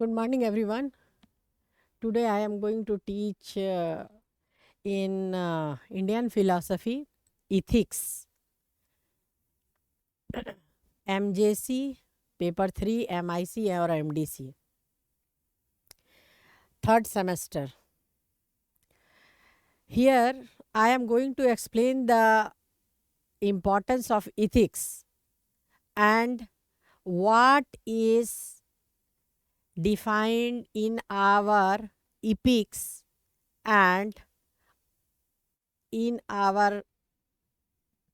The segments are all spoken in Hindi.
Good morning, everyone. Today I am going to teach in Indian philosophy, ethics, MJC, paper 3, MIC or MDC, third semester. Here I am going to explain the importance of ethics and what is defined in our epics and in our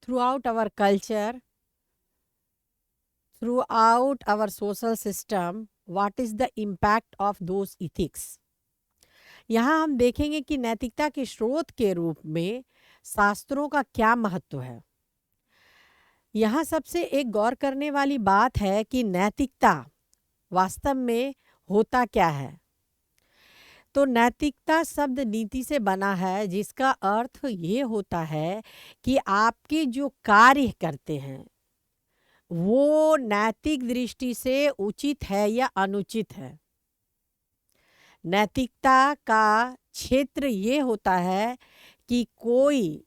throughout our culture, throughout our social system, what is the impact of those ethics. यहाँ हम देखेंगे कि नैतिकता के स्रोत के रूप में शास्त्रों का क्या महत्व है। यहाँ सबसे एक गौर करने वाली बात है कि नैतिकता वास्तव में होता क्या है। तो नैतिकता शब्द नीति से बना है, जिसका अर्थ ये होता है कि आपके जो कार्य करते हैं वो नैतिक दृष्टि से उचित है या अनुचित है। नैतिकता का क्षेत्र ये होता है कि कोई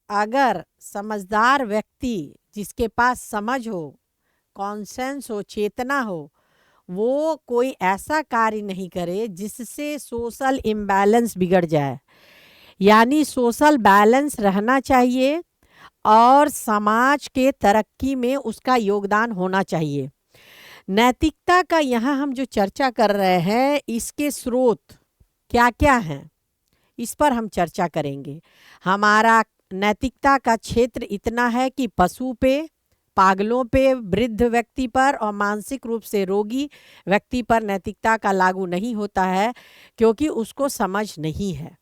अगर समझदार व्यक्ति जिसके पास समझ हो, कॉन्सेंस हो, चेतना हो, वो कोई ऐसा कार्य नहीं करे जिससे सोशल इम्बैलेंस बिगड़ जाए। यानी सोशल बैलेंस रहना चाहिए और समाज के तरक्की में उसका योगदान होना चाहिए। नैतिकता का यहाँ हम जो चर्चा कर रहे हैं, इसके स्रोत क्या क्या हैं, इस पर हम चर्चा करेंगे। हमारा नैतिकता का क्षेत्र इतना है कि पशु पे, पागलों पे, वृद्ध व्यक्ति पर और मानसिक रूप से रोगी व्यक्ति पर नैतिकता का लागू नहीं होता है, क्योंकि उसको समझ नहीं है।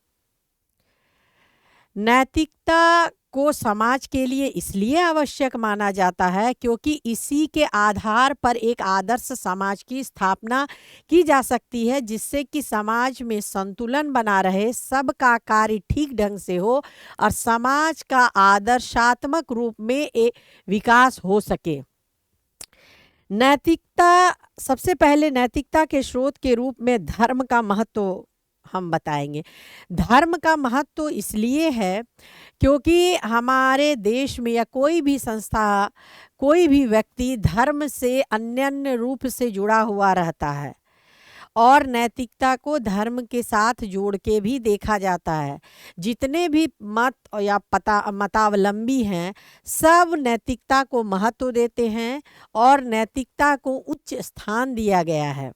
नैतिकता को समाज के लिए इसलिए आवश्यक माना जाता है क्योंकि इसी के आधार पर एक आदर्श समाज की स्थापना की जा सकती है, जिससे कि समाज में संतुलन बना रहे, सबका कार्य ठीक ढंग से हो और समाज का आदर्शात्मक रूप में एक विकास हो सके। नैतिकता, सबसे पहले नैतिकता के स्रोत के रूप में धर्म का महत्व हम बताएंगे। धर्म का महत्व इसलिए है क्योंकि हमारे देश में या कोई भी संस्था, कोई भी व्यक्ति धर्म से अन्य रूप से जुड़ा हुआ रहता है और नैतिकता को धर्म के साथ जोड़ के भी देखा जाता है। जितने भी मत या मतावलंबी हैं, सब नैतिकता को महत्व देते हैं और नैतिकता को उच्च स्थान दिया गया है।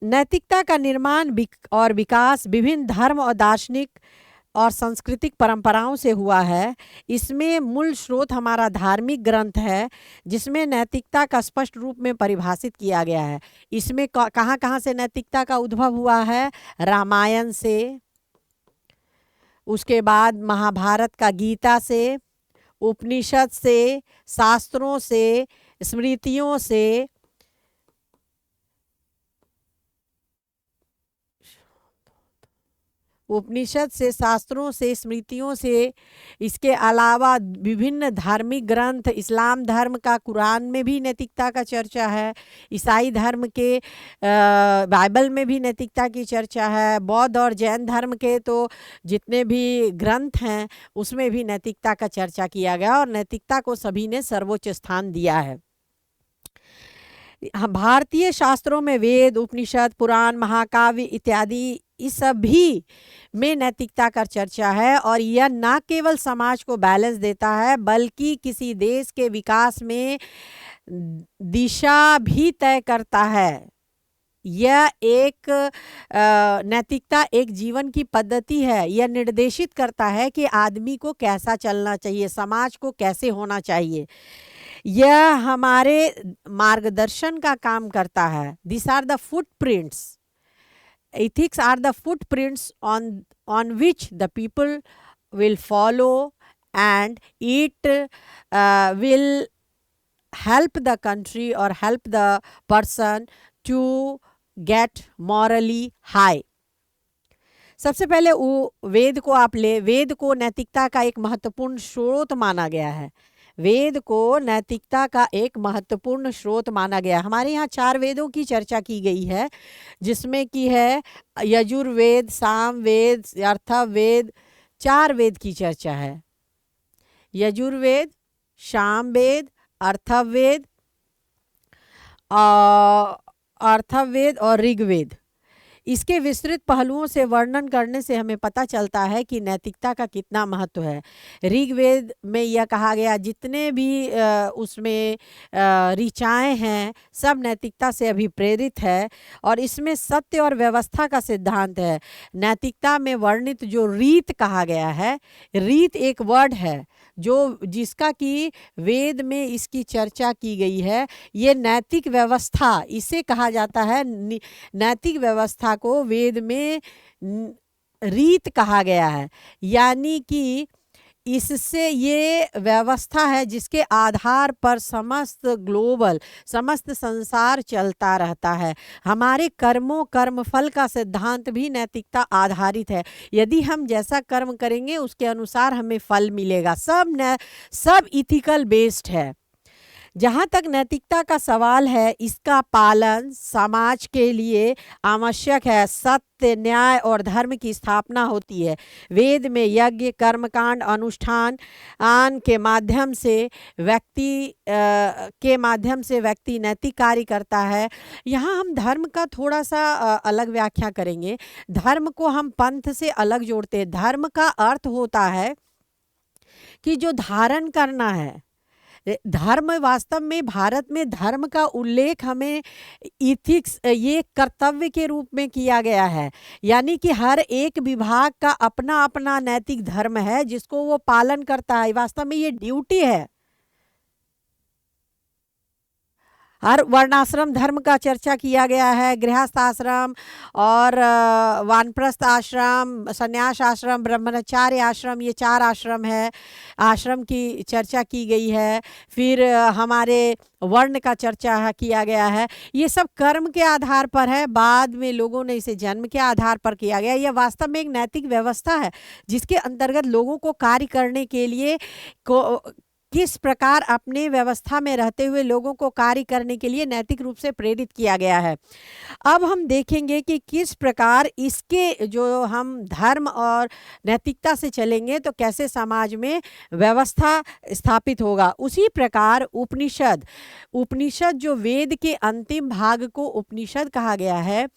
नैतिकता का निर्माण और विकास विभिन्न धर्म और दार्शनिक और सांस्कृतिक परंपराओं से हुआ है। इसमें मूल स्रोत हमारा धार्मिक ग्रंथ है, जिसमें नैतिकता का स्पष्ट रूप में परिभाषित किया गया है। इसमें कहाँ कहाँ से नैतिकता का उद्भव हुआ है? रामायण से, उसके बाद महाभारत का गीता से, उपनिषद से, शास्त्रों से, स्मृतियों से, उपनिषद से, शास्त्रों से, स्मृतियों से। इसके अलावा विभिन्न धार्मिक ग्रंथ, इस्लाम धर्म का कुरान में भी नैतिकता का चर्चा है, ईसाई धर्म के बाइबल में भी नैतिकता की चर्चा है, बौद्ध और जैन धर्म के तो जितने भी ग्रंथ हैं उसमें भी नैतिकता का चर्चा किया गया और नैतिकता को सभी ने सर्वोच्च स्थान दिया है। भारतीय शास्त्रों में वेद, उपनिषद, पुराण, महाकाव्य इत्यादि इस सभी में नैतिकता का चर्चा है और यह न केवल समाज को बैलेंस देता है बल्कि किसी देश के विकास में दिशा भी तय करता है। यह एक नैतिकता एक जीवन की पद्धति है। यह निर्देशित करता है कि आदमी को कैसा चलना चाहिए, समाज को कैसे होना चाहिए। यह हमारे मार्गदर्शन का काम करता है। This are the footprints, ethics are the footprints on which the people will follow, and it will help the country or help the person to get morally high. सबसे पहले वेद को आप ले, वेद को नैतिकता का एक महत्वपूर्ण स्रोत माना गया है। वेद को नैतिकता का एक महत्वपूर्ण स्रोत माना गया। हमारे यहाँ 4 वेदों की चर्चा की गई है, जिसमें की है यजुर्वेद, सामवेद, अथर्ववेद, 4 वेद की चर्चा है। यजुर्वेद, सामवेद, अथर्ववेद और ऋग्वेद। इसके विस्तृत पहलुओं से वर्णन करने से हमें पता चलता है कि नैतिकता का कितना महत्व है। ऋग्वेद में यह कहा गया जितने भी उसमें ऋचाएँ हैं सब नैतिकता से अभिप्रेरित है और इसमें सत्य और व्यवस्था का सिद्धांत है। नैतिकता में वर्णित जो रीत कहा गया है, रीत एक वर्ड है जो जिसका कि वेद में इसकी चर्चा की गई है। ये नैतिक व्यवस्था इसे कहा जाता है। नैतिक व्यवस्था को वेद में रीत कहा गया है, यानी कि इससे ये व्यवस्था है जिसके आधार पर समस्त संसार चलता रहता है। हमारे कर्मफल का सिद्धांत भी नैतिकता आधारित है। यदि हम जैसा कर्म करेंगे उसके अनुसार हमें फल मिलेगा। सब इथिकल बेस्ड है। जहाँ तक नैतिकता का सवाल है, इसका पालन समाज के लिए आवश्यक है। सत्य, न्याय और धर्म की स्थापना होती है। वेद में यज्ञ, कर्मकांड, अनुष्ठान के माध्यम से व्यक्ति नैतिक कार्य करता है। यहाँ हम धर्म का थोड़ा सा अलग व्याख्या करेंगे। धर्म को हम पंथ से अलग जोड़ते हैं। धर्म का अर्थ होता है कि जो धारण करना है। धर्म वास्तव में भारत में धर्म का उल्लेख हमें इथिक्स, ये कर्तव्य के रूप में किया गया है, यानी कि हर एक विभाग का अपना अपना नैतिक धर्म है जिसको वो पालन करता है। वास्तव में ये ड्यूटी है। हर वर्णाश्रम धर्म का चर्चा किया गया है। गृहस्थ आश्रम और वानप्रस्थ आश्रम, संन्यास आश्रम, ब्रह्मचर्य आश्रम, ये 4 आश्रम है। आश्रम की चर्चा की गई है। फिर हमारे वर्ण का चर्चा किया गया है। ये सब कर्म के आधार पर है। बाद में लोगों ने इसे जन्म के आधार पर किया गया। यह वास्तव में एक नैतिक व्यवस्था है जिसके अंतर्गत लोगों को कार्य करने के लिए किस प्रकार अपने व्यवस्था में रहते हुए लोगों को कार्य करने के लिए नैतिक रूप से प्रेरित किया गया है। अब हम देखेंगे कि किस प्रकार इसके जो हम धर्म और नैतिकता से चलेंगे तो कैसे समाज में व्यवस्था स्थापित होगा। उसी प्रकार उपनिषद जो वेद के अंतिम भाग को उपनिषद कहा गया है,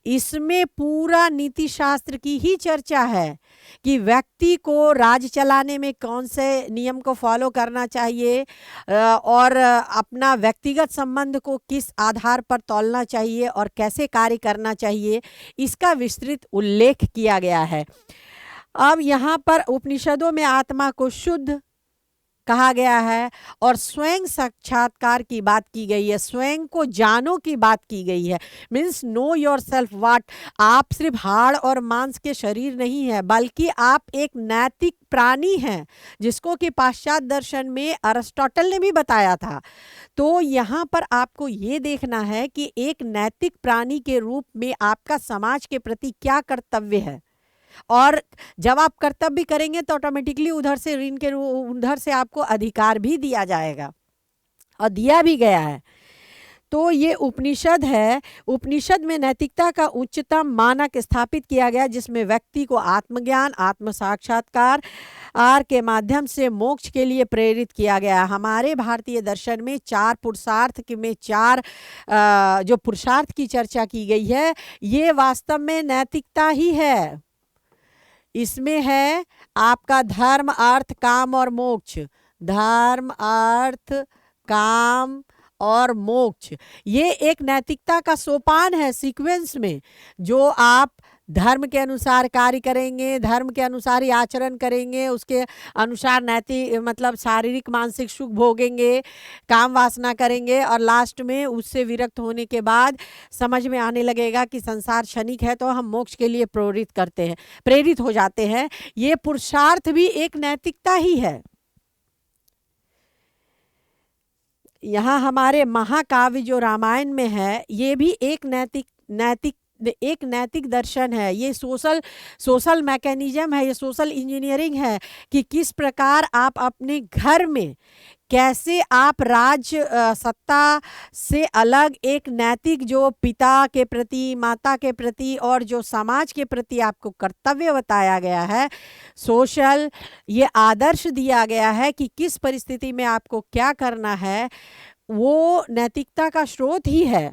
इसमें पूरा नीति शास्त्र की ही चर्चा है कि व्यक्ति को राज चलाने में कौन से नियम को फॉलो करना चाहिए और अपना व्यक्तिगत संबंध को किस आधार पर तौलना चाहिए और कैसे कार्य करना चाहिए, इसका विस्तृत उल्लेख किया गया है। अब यहाँ पर उपनिषदों में आत्मा को शुद्ध कहा गया है और स्वयं साक्षात्कार की बात की गई है। स्वयं को जानो की बात की गई है। Means know yourself. What आप सिर्फ हाड़ और मांस के शरीर नहीं है, बल्कि आप एक नैतिक प्राणी हैं, जिसको कि पाश्चात्य दर्शन में अरिस्टोटल ने भी बताया था। तो यहाँ पर आपको ये देखना है कि एक नैतिक प्राणी के रूप में आपका समाज के प्रति क्या कर्तव्य है, और जब आप कर्तव्य करेंगे तो ऑटोमेटिकली उधर से आपको अधिकार भी दिया जाएगा और दिया भी गया है। तो ये उपनिषद है। उपनिषद में नैतिकता का उच्चतम मानक स्थापित किया गया, जिसमें व्यक्ति को आत्मज्ञान, आत्म साक्षात्कार के माध्यम से मोक्ष के लिए प्रेरित किया गया। हमारे भारतीय दर्शन में 4 पुरुषार्थ में 4 जो पुरुषार्थ की चर्चा की गई है, ये वास्तव में नैतिकता ही है। इसमें है आपका धर्म, अर्थ, काम और मोक्ष। धर्म, अर्थ, काम और मोक्ष, ये एक नैतिकता का सोपान है सीक्वेंस में। जो आप धर्म के अनुसार कार्य करेंगे, धर्म के अनुसार ही आचरण करेंगे, उसके अनुसार नैतिक मतलब शारीरिक मानसिक सुख भोगेंगे, काम वासना करेंगे और लास्ट में उससे विरक्त होने के बाद समझ में आने लगेगा कि संसार क्षणिक है, तो हम मोक्ष के लिए प्रेरित हो जाते हैं। ये पुरुषार्थ भी एक नैतिकता ही है। यहाँ हमारे महाकाव्य जो रामायण में है, ये भी एक नैतिक एक नैतिक दर्शन है, ये सोशल सोशल मैकेनिज्म है, ये सोशल इंजीनियरिंग है कि किस प्रकार आप अपने घर में कैसे आप राज्य सत्ता से अलग एक नैतिक जो पिता के प्रति, माता के प्रति और जो समाज के प्रति आपको कर्तव्य बताया गया है, सोशल ये आदर्श दिया गया है कि किस परिस्थिति में आपको क्या करना है, वो नैतिकता का स्रोत ही है।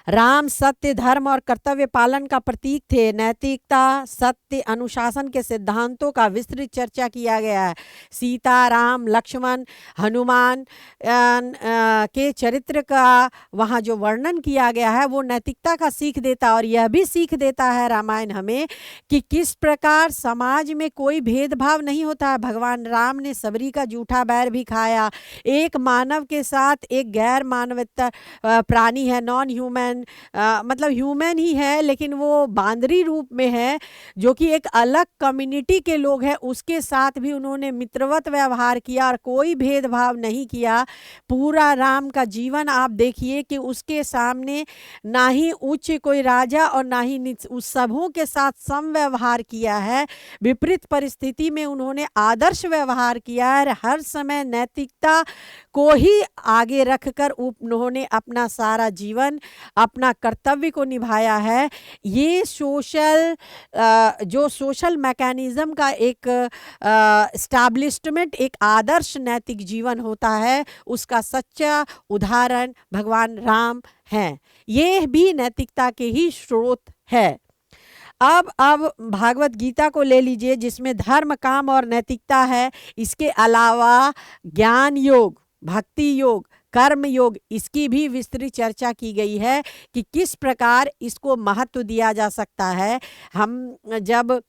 राम सत्य, धर्म और कर्तव्य पालन का प्रतीक थे। नैतिकता, सत्य, अनुशासन के सिद्धांतों का विस्तृत चर्चा किया गया है। सीता, राम, लक्ष्मण, हनुमान के चरित्र का वहाँ जो वर्णन किया गया है वो नैतिकता का सीख देता है। और यह भी सीख देता है रामायण हमें कि किस प्रकार समाज में कोई भेदभाव नहीं होता है। भगवान राम ने सबरी का जूठा बैर भी खाया। एक मानव के साथ एक गैर मानवता प्राणी है, नॉन ह्यूमन, मतलब ह्यूमन ही है लेकिन वो बांदरी रूप में है, जो कि एक अलग कम्युनिटी के लोग हैं, उसके साथ भी उन्होंने मित्रवत व्यवहार किया और कोई भेदभाव नहीं किया। पूरा राम का जीवन आप देखिए कि उसके सामने ना ही उच्च कोई राजा और ना ही नीच, उस सबों के साथ सम व्यवहार किया है। विपरीत परिस्थिति में उन्होंने आदर्श व्यवहार किया है। हर समय नैतिकता को ही आगे रखकर उन्होंने अपना सारा जीवन, अपना कर्तव्य को निभाया है। ये सोशल जो सोशल मैकेनिज्म का एक एस्टैब्लिशमेंट, एक आदर्श नैतिक जीवन होता है, उसका सच्चा उदाहरण भगवान राम हैं। ये भी नैतिकता के ही स्रोत है। अब भागवत गीता को ले लीजिए, जिसमें धर्म, काम और नैतिकता है। इसके अलावा ज्ञान योग, भक्ति योग, कर्म योग, इसकी भी विस्तृत चर्चा की गई है कि किस प्रकार इसको महत्व दिया जा सकता है। हम जब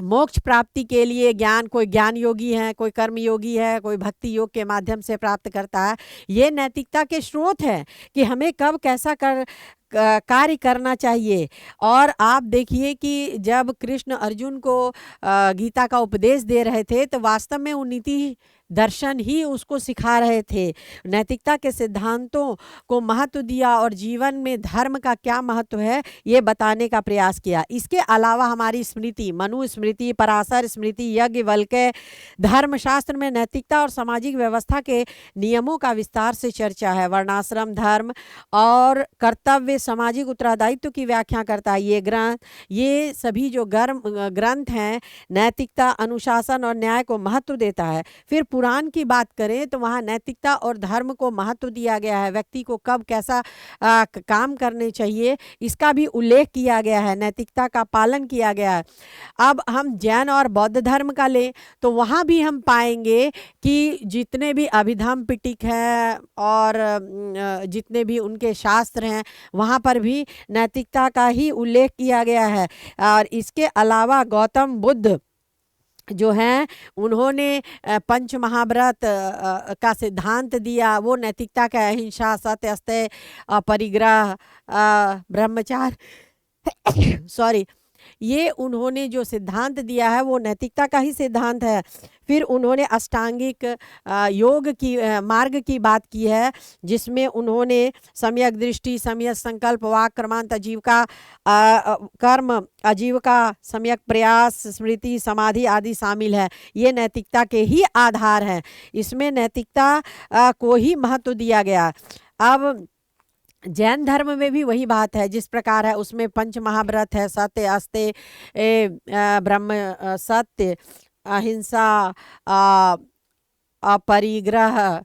मोक्ष प्राप्ति के लिए ज्ञान, कोई ज्ञान योगी है, कोई कर्म योगी है, कोई भक्ति योग के माध्यम से प्राप्त करता है, ये नैतिकता के स्रोत है कि हमें कब कैसा कार्य करना चाहिए। और आप देखिए कि जब कृष्ण अर्जुन को गीता का उपदेश दे रहे थे तो वास्तव में वो नीति दर्शन ही उसको सिखा रहे थे। नैतिकता के सिद्धांतों को महत्व दिया और जीवन में धर्म का क्या महत्व है ये बताने का प्रयास किया। इसके अलावा हमारी स्मृति, मनु स्मृति, पराशर स्मृति, याज्ञवल्क्य, धर्मशास्त्र में नैतिकता और सामाजिक व्यवस्था के नियमों का विस्तार से चर्चा है। वर्णाश्रम धर्म और कर्तव्य, सामाजिक उत्तरदायित्व की व्याख्या करता है ये सभी जो ग्रंथ हैं नैतिकता, अनुशासन और न्याय को महत्व देता है। फिर पुराण की बात करें तो वहाँ नैतिकता और धर्म को महत्व दिया गया है। व्यक्ति को कब कैसा काम करने चाहिए इसका भी उल्लेख किया गया है, नैतिकता का पालन किया गया है। अब हम जैन और बौद्ध धर्म का लें तो वहाँ भी हम पाएंगे कि जितने भी अभिधम पिटक है और जितने भी उनके शास्त्र हैं वहाँ पर भी नैतिकता का ही उल्लेख किया गया है। और इसके अलावा गौतम बुद्ध जो हैं उन्होंने पंच महाव्रत का सिद्धांत दिया। वो नैतिकता का अहिंसा, सत्य, अस्तेय, परिग्रह, ब्रह्मचार्य सॉरी, ये उन्होंने जो सिद्धांत दिया है वो नैतिकता का ही सिद्धांत है। फिर उन्होंने अष्टांगिक योग की मार्ग की बात की है, जिसमें उन्होंने सम्यक दृष्टि, सम्यक संकल्प, वाक, कर्मांत, आजीविका, कर्म, आजीविका, सम्यक प्रयास, स्मृति, समाधि आदि शामिल है। ये नैतिकता के ही आधार हैं। इसमें नैतिकता को ही महत्व दिया गया। अब जैन धर्म में भी वही बात है जिस प्रकार है, उसमें पंच महाव्रत है, सत्य, अस्तेय, ब्रह्म सत्य, अहिंसा, अपरिग्रह,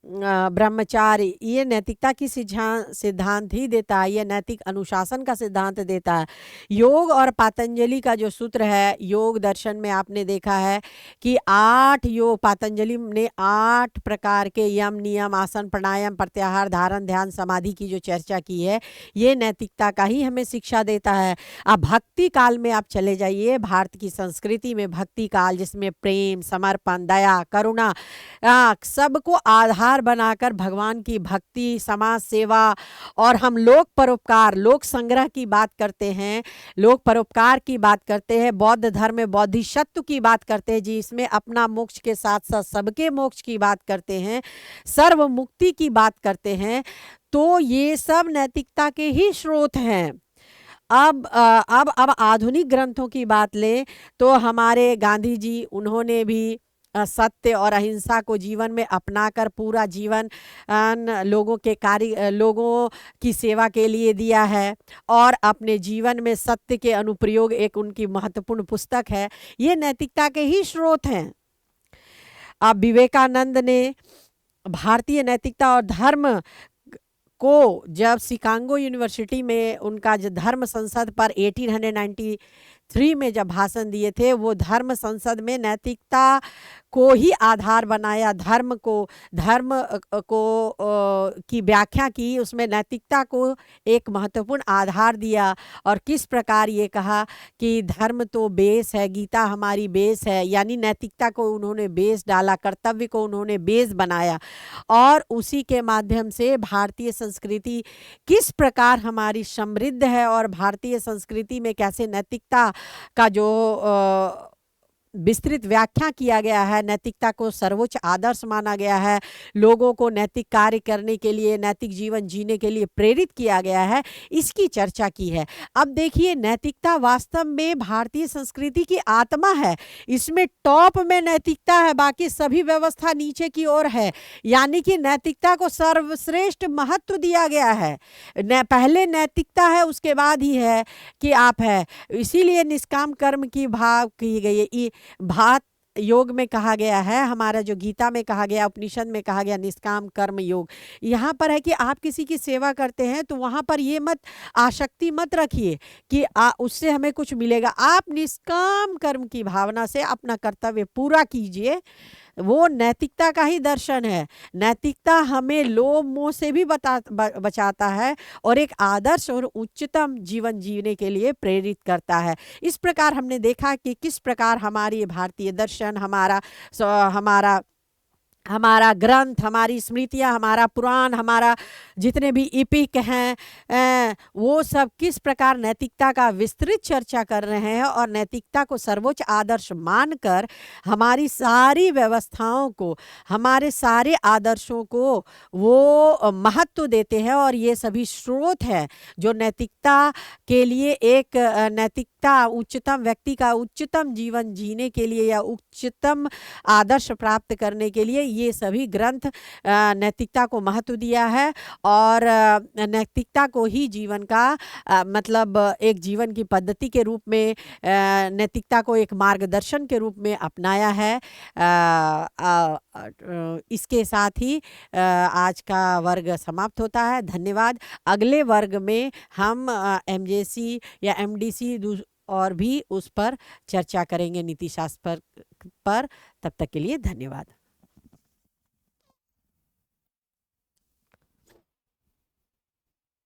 ब्रह्मचार्य, ये नैतिकता की सिद्धांत ही देता है। ये नैतिक अनुशासन का सिद्धांत देता है। योग और पातंजलि का जो सूत्र है, योग दर्शन में आपने देखा है कि 8 योग, पातंजलि ने 8 प्रकार के यम, नियम, आसन, प्राणायाम, प्रत्याहार, धारण, ध्यान, समाधि की जो चर्चा की है, ये नैतिकता का ही हमें शिक्षा देता है। अब भक्ति काल में आप चले जाइए, भारत की संस्कृति में भक्ति काल जिसमें प्रेम, समर्पण, दया, करुणा सबको आधार आधार बनाकर भगवान की भक्ति, समाज सेवा और हम लोक परोपकार, लोक संग्रह की बात करते हैं, लोक परोपकार की बात करते हैं, बौद्ध धर्म में बोधिसत्व की बात करते हैं, जिसमें अपना मोक्ष के साथ साथ सबके मोक्ष की बात करते हैं, सर्व मुक्ति की बात करते हैं, तो ये सब नैतिकता के ही स्रोत हैं। अब आधुनिक ग्रंथों की बात लें तो हमारे गांधी जी, उन्होंने भी सत्य और अहिंसा को जीवन में अपनाकर पूरा जीवन लोगों के कार्य, लोगों की सेवा के लिए दिया है, और अपने जीवन में सत्य के अनुप्रयोग एक उनकी महत्वपूर्ण पुस्तक है। ये नैतिकता के ही स्रोत हैं। अब विवेकानंद ने भारतीय नैतिकता और धर्म को जब शिकागो यूनिवर्सिटी में उनका जो धर्म संसद पर 1893 में जब भाषण दिए थे, वो धर्म संसद में नैतिकता को ही आधार बनाया, धर्म को की व्याख्या की, उसमें नैतिकता को एक महत्वपूर्ण आधार दिया, और किस प्रकार ये कहा कि धर्म तो बेस है, गीता हमारी बेस है, यानी नैतिकता को उन्होंने बेस डाला, कर्तव्य को उन्होंने बेस बनाया, और उसी के माध्यम से भारतीय संस्कृति किस प्रकार हमारी समृद्ध है, और भारतीय संस्कृति में कैसे नैतिकता का जो विस्तृत व्याख्या किया गया है, नैतिकता को सर्वोच्च आदर्श माना गया है, लोगों को नैतिक कार्य करने के लिए, नैतिक जीवन जीने के लिए प्रेरित किया गया है, इसकी चर्चा की है। अब देखिए, नैतिकता वास्तव में भारतीय संस्कृति की आत्मा है, इसमें टॉप में नैतिकता है, बाकी सभी व्यवस्था नीचे की ओर है, यानी कि नैतिकता को सर्वश्रेष्ठ महत्व दिया गया है। पहले नैतिकता है, उसके बाद ही है कि आप है, इसीलिए निष्काम कर्म की भाव की गई है। भात योग में कहा गया है, हमारा जो गीता में कहा गया, उपनिषद में कहा गया निष्काम कर्म योग, यहाँ पर है कि आप किसी की सेवा करते हैं तो वहाँ पर ये मत आसक्ति मत रखिए कि उससे हमें कुछ मिलेगा। आप निष्काम कर्म की भावना से अपना कर्तव्य पूरा कीजिए, वो नैतिकता का ही दर्शन है। नैतिकता हमें लोभ मोह से भी बचाता है और एक आदर्श और उच्चतम जीवन जीने के लिए प्रेरित करता है। इस प्रकार हमने देखा कि किस प्रकार हमारी भारतीय दर्शन, हमारा ग्रंथ, हमारी स्मृतियाँ, हमारा पुराण, हमारा जितने भी इपिक हैं, वो सब किस प्रकार नैतिकता का विस्तृत चर्चा कर रहे हैं, और नैतिकता को सर्वोच्च आदर्श मानकर हमारी सारी व्यवस्थाओं को, हमारे सारे आदर्शों को वो महत्व देते हैं। और ये सभी स्रोत हैं जो नैतिकता के लिए, एक नैतिकता उच्चतम व्यक्ति का उच्चतम जीवन जीने के लिए या उच्चतम आदर्श प्राप्त करने के लिए ये सभी ग्रंथ नैतिकता को महत्व दिया है, और नैतिकता को ही जीवन का मतलब एक जीवन की पद्धति के रूप में, नैतिकता को एक मार्गदर्शन के रूप में अपनाया है। इसके साथ ही आज का वर्ग समाप्त होता है। धन्यवाद। अगले वर्ग में हम एमजेसी या एमडीसी और भी उस पर चर्चा करेंगे, नीति शास्त्र पर। तब तक के लिए धन्यवाद।